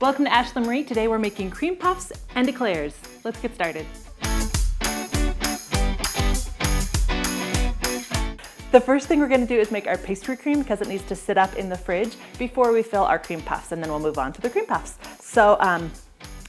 Welcome to ASHLEE Marie. Today we're making cream puffs and eclairs. Let's get started. The first thing we're going to do is make our pastry cream because it needs to sit up in the fridge before we fill our cream puffs, and then we'll move on to the cream puffs. So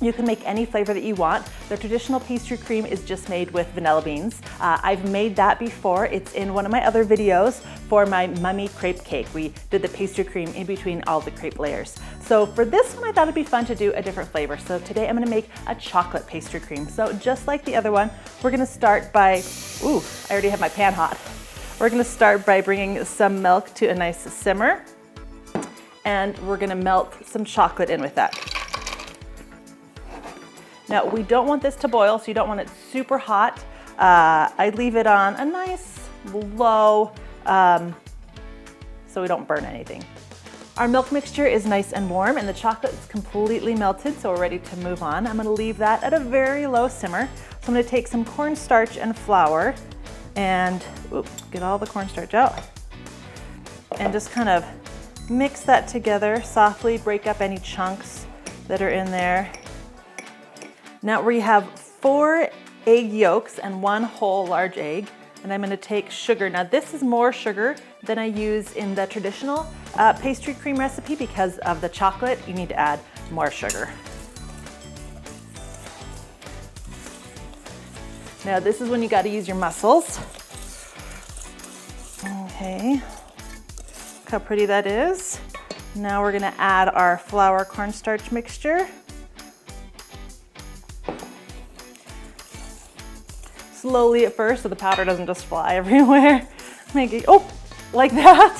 you can make any flavor that you want. The traditional pastry cream is just made with vanilla beans. I've made that before. It's in one of my other videos for my mummy crepe cake. We did the pastry cream in between all the crepe layers. So for this one, I thought it'd be fun to do a different flavor. So today I'm gonna make a chocolate pastry cream. So just like the other one, we're gonna start by, ooh, I already have my pan hot. We're gonna start by bringing some milk to a nice simmer, and we're gonna melt some chocolate in with that. Now, we don't want this to boil, so you don't want it super hot. I leave it on a nice low, so we don't burn anything. Our milk mixture is nice and warm, and the chocolate is completely melted, so we're ready to move on. I'm gonna leave that at a very low simmer. So I'm gonna take some cornstarch and flour and get all the cornstarch out. And just kind of mix that together softly, break up any chunks that are in there. Now we have 4 egg yolks and 1 whole large egg, and I'm gonna take sugar. Now this is more sugar than I use in the traditional pastry cream recipe. Because of the chocolate, you need to add more sugar. Now this is when you gotta use your muscles. Okay, look how pretty that is. Now we're gonna add our flour cornstarch mixture. Slowly at first, so the powder doesn't just fly everywhere. Make it, oh, like that.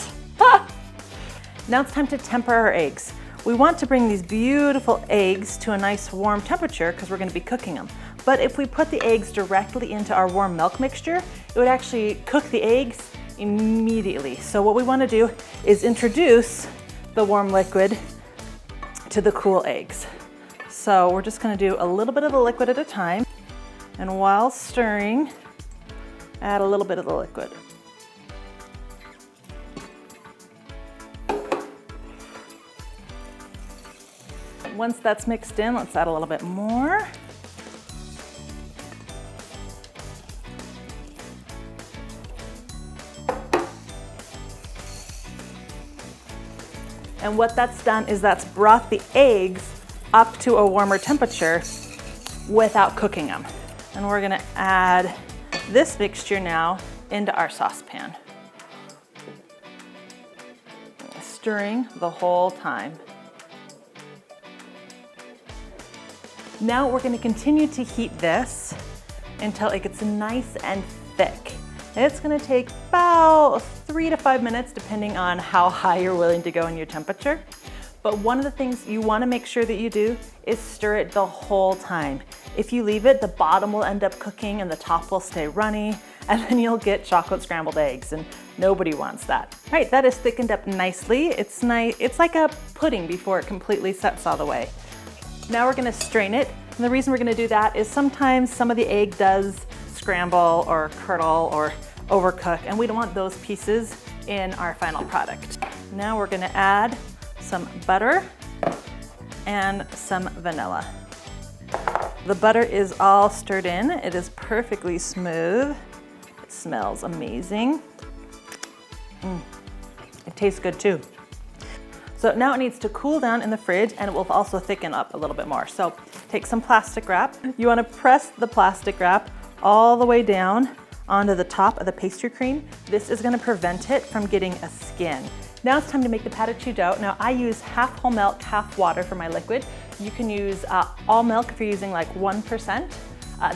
Now it's time to temper our eggs. We want to bring these beautiful eggs to a nice warm temperature because we're going to be cooking them. But if we put the eggs directly into our warm milk mixture, it would actually cook the eggs immediately. So what we want to do is introduce the warm liquid to the cool eggs. So we're just going to do a little bit of the liquid at a time. And while stirring, add a little bit of the liquid. Once that's mixed in, let's add a little bit more. And what that's done is that's brought the eggs up to a warmer temperature without cooking them. And we're gonna add this mixture now into our saucepan. Stirring the whole time. Now we're gonna continue to heat this until it gets nice and thick. It's gonna take about 3 to 5 minutes depending on how high you're willing to go in your temperature. But one of the things you wanna make sure that you do is stir it the whole time. If you leave it, the bottom will end up cooking and the top will stay runny, and then you'll get chocolate scrambled eggs, and nobody wants that. All right, that is thickened up nicely. It's nice. It's like a pudding before it completely sets all the way. Now we're gonna strain it. And the reason we're gonna do that is sometimes some of the egg does scramble or curdle or overcook, and we don't want those pieces in our final product. Now we're gonna add some butter and some vanilla. The butter is all stirred in. It is perfectly smooth. It smells amazing. It tastes good too. So now it needs to cool down in the fridge, and it will also thicken up a little bit more. So take some plastic wrap. You want to press the plastic wrap all the way down onto the top of the pastry cream. This is going to prevent it from getting a skin. Now it's time to make the pate dough. Now I use half whole milk, half water for my liquid. You can use all milk if you're using like 1%,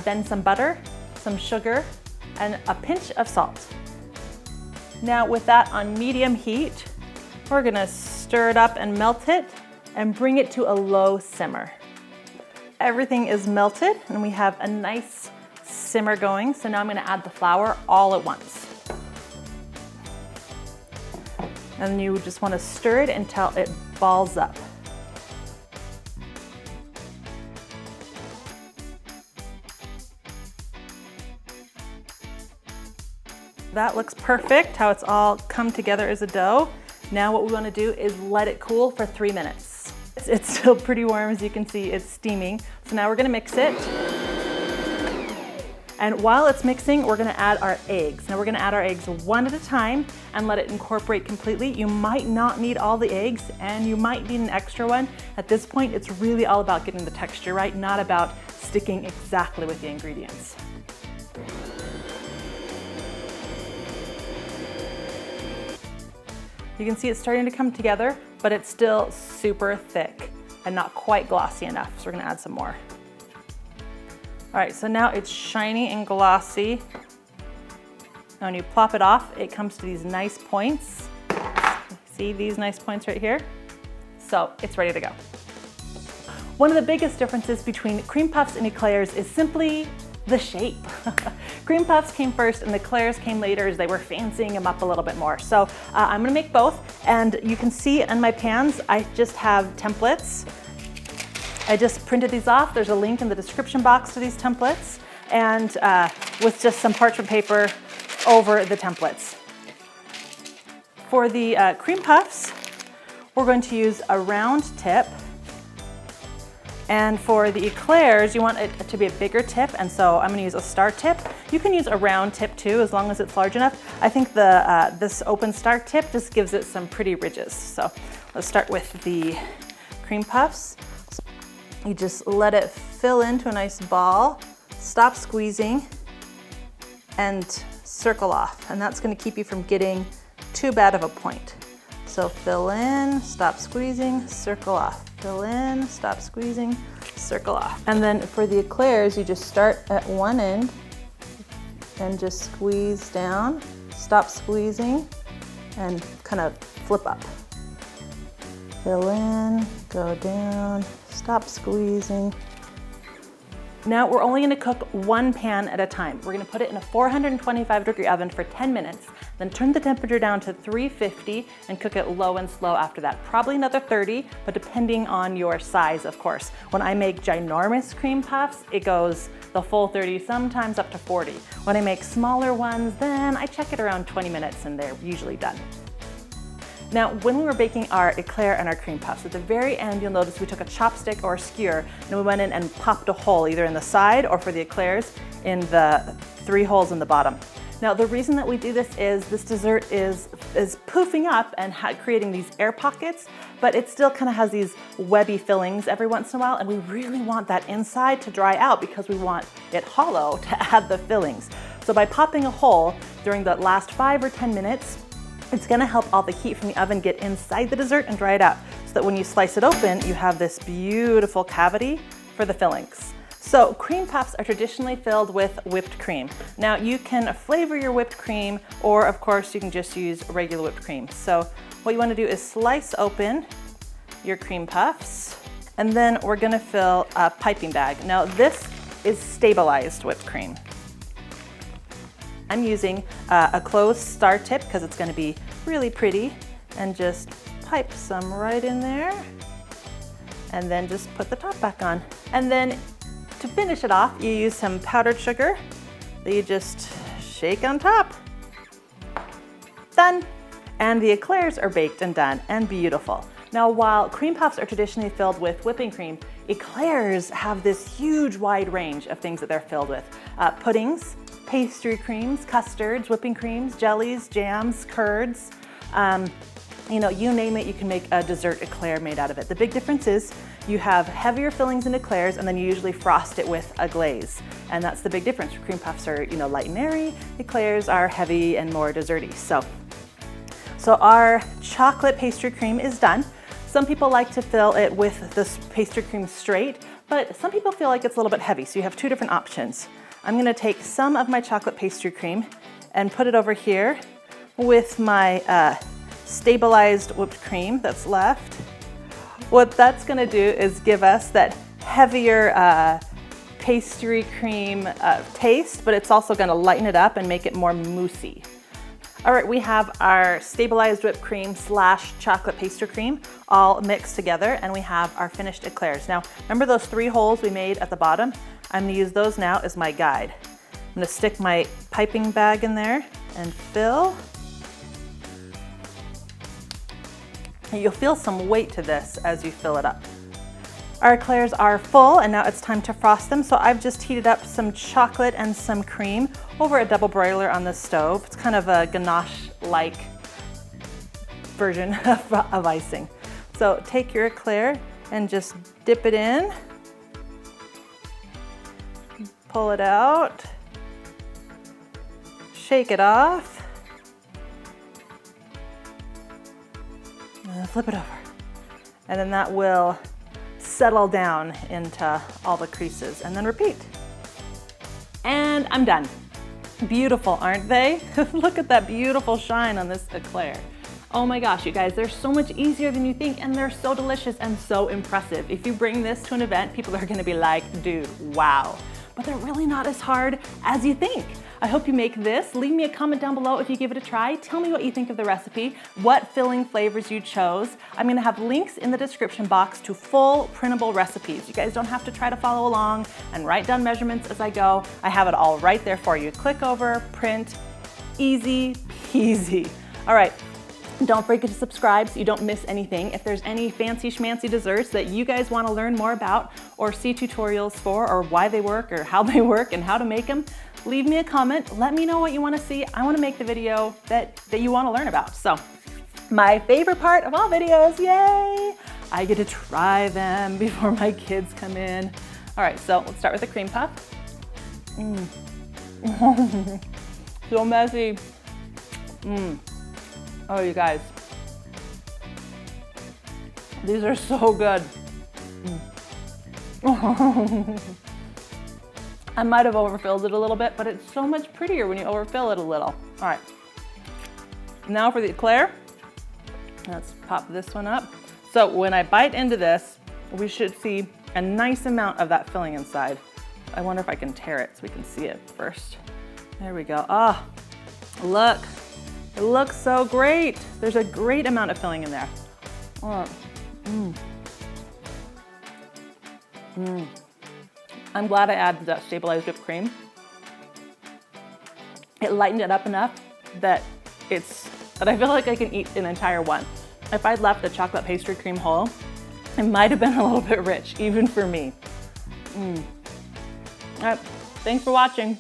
then some butter, some sugar, and a pinch of salt. Now with that on medium heat, we're gonna stir it up and melt it and bring it to a low simmer. Everything is melted and we have a nice simmer going. So now I'm gonna add the flour all at once. And you just want to stir it until it balls up. That looks perfect, how it's all come together as a dough. Now what we want to do is let it cool for 3 minutes. it's still pretty warm. As you can see, it's steaming. So now we're gonna mix it. And while it's mixing, we're gonna add our eggs. Now we're gonna add our eggs one at a time and let it incorporate completely. You might not need all the eggs and you might need an extra one. At this point, it's really all about getting the texture right, not about sticking exactly with the ingredients. You can see it's starting to come together, but it's still super thick and not quite glossy enough. So we're gonna add some more. All right, so now it's shiny and glossy. Now when you plop it off, it comes to these nice points. See these nice points right here? So it's ready to go. One of the biggest differences between cream puffs and eclairs is simply the shape. Cream puffs came first and the eclairs came later as they were fancying them up a little bit more. So I'm gonna make both, and you can see in my pans, I just have templates. I just printed these off. There's a link in the description box to these templates, and with just some parchment paper over the templates. For the cream puffs, we're going to use a round tip. And for the eclairs, you want it to be a bigger tip, and so I'm gonna use a star tip. You can use a round tip too, as long as it's large enough. I think this open star tip just gives it some pretty ridges. So let's start with the cream puffs. You just let it fill into a nice ball, stop squeezing, and circle off. And that's gonna keep you from getting too bad of a point. So fill in, stop squeezing, circle off. Fill in, stop squeezing, circle off. And then for the eclairs, you just start at one end and just squeeze down, stop squeezing, and kind of flip up. Fill in, go down, stop squeezing. Now we're only gonna cook one pan at a time. We're gonna put it in a 425-degree oven for 10 minutes, then turn the temperature down to 350 and cook it low and slow after that. Probably another 30, but depending on your size, of course. When I make ginormous cream puffs, it goes the full 30, sometimes up to 40. When I make smaller ones, then I check it around 20 minutes and they're usually done. Now, when we were baking our eclair and our cream puffs, at the very end, you'll notice we took a chopstick or a skewer and we went in and popped a hole either in the side or for the eclairs in the 3 holes in the bottom. Now, the reason that we do this dessert is poofing up and creating these air pockets, but it still kind of has these webby fillings every once in a while, and we really want that inside to dry out because we want it hollow to add the fillings. So by popping a hole during the last 5 or 10 minutes, it's gonna help all the heat from the oven get inside the dessert and dry it out, so that when you slice it open, you have this beautiful cavity for the fillings. So cream puffs are traditionally filled with whipped cream. Now you can flavor your whipped cream, or of course you can just use regular whipped cream. So what you wanna do is slice open your cream puffs, and then we're gonna fill a piping bag. Now this is stabilized whipped cream. I'm using a closed star tip because it's gonna be really pretty, and just pipe some right in there, and then just put the top back on. And then to finish it off, you use some powdered sugar that you just shake on top. Done. And the eclairs are baked and done and beautiful. Now, while cream puffs are traditionally filled with whipping cream, eclairs have this huge wide range of things that they're filled with. Puddings, pastry creams, custards, whipping creams, jellies, jams, curds. You know, you name it, you can make a dessert eclair made out of it. The big difference is you have heavier fillings in eclairs, and then you usually frost it with a glaze. And that's the big difference. Cream puffs are, you know, light and airy. Eclairs are heavy and more desserty. So our chocolate pastry cream is done. Some people like to fill it with this pastry cream straight, but some people feel like it's a little bit heavy. So you have 2 different options. I'm gonna take some of my chocolate pastry cream and put it over here with my stabilized whipped cream that's left. What that's gonna do is give us that heavier pastry cream taste, but it's also gonna lighten it up and make it more moussey. All right, we have our stabilized whipped cream / chocolate pastry cream all mixed together, and we have our finished eclairs. Now, remember those 3 holes we made at the bottom? I'm gonna use those now as my guide. I'm gonna stick my piping bag in there and fill. You'll feel some weight to this as you fill it up. Our eclairs are full and now it's time to frost them. So I've just heated up some chocolate and some cream over a double broiler on the stove. It's kind of a ganache-like version of icing. So take your eclair and just dip it in, pull it out, shake it off, and flip it over. And then that will settle down into all the creases, and then repeat. And I'm done. Beautiful, aren't they? Look at that beautiful shine on this eclair. Oh my gosh, you guys, they're so much easier than you think, and they're so delicious and so impressive. If you bring this to an event, people are gonna be like, dude, wow. But they're really not as hard as you think. I hope you make this. Leave me a comment down below if you give it a try. Tell me what you think of the recipe, what filling flavors you chose. I'm gonna have links in the description box to full printable recipes. You guys don't have to try to follow along and write down measurements as I go. I have it all right there for you. Click over, print, easy peasy. All right. Don't forget to subscribe so you don't miss anything. If there's any fancy schmancy desserts that you guys want to learn more about or see tutorials for, or why they work or how they work and how to make them, leave me a comment. Let me know what you want to see. I want to make the video that you want to learn about. So my favorite part of all videos, yay! I get to try them before my kids come in. All right, so let's start with the cream puff. So messy. Oh, you guys, these are so good. I might have overfilled it a little bit, but it's so much prettier when you overfill it a little. All right, now for the eclair. Let's pop this one up. So when I bite into this, we should see a nice amount of that filling inside. I wonder if I can tear it so we can see it first. There we go. Ah, look. It looks so great. There's a great amount of filling in there. I'm glad I added that stabilized whipped cream. It lightened it up enough that I feel like I can eat an entire one. If I'd left the chocolate pastry cream whole, it might have been a little bit rich, even for me. All right, thanks for watching.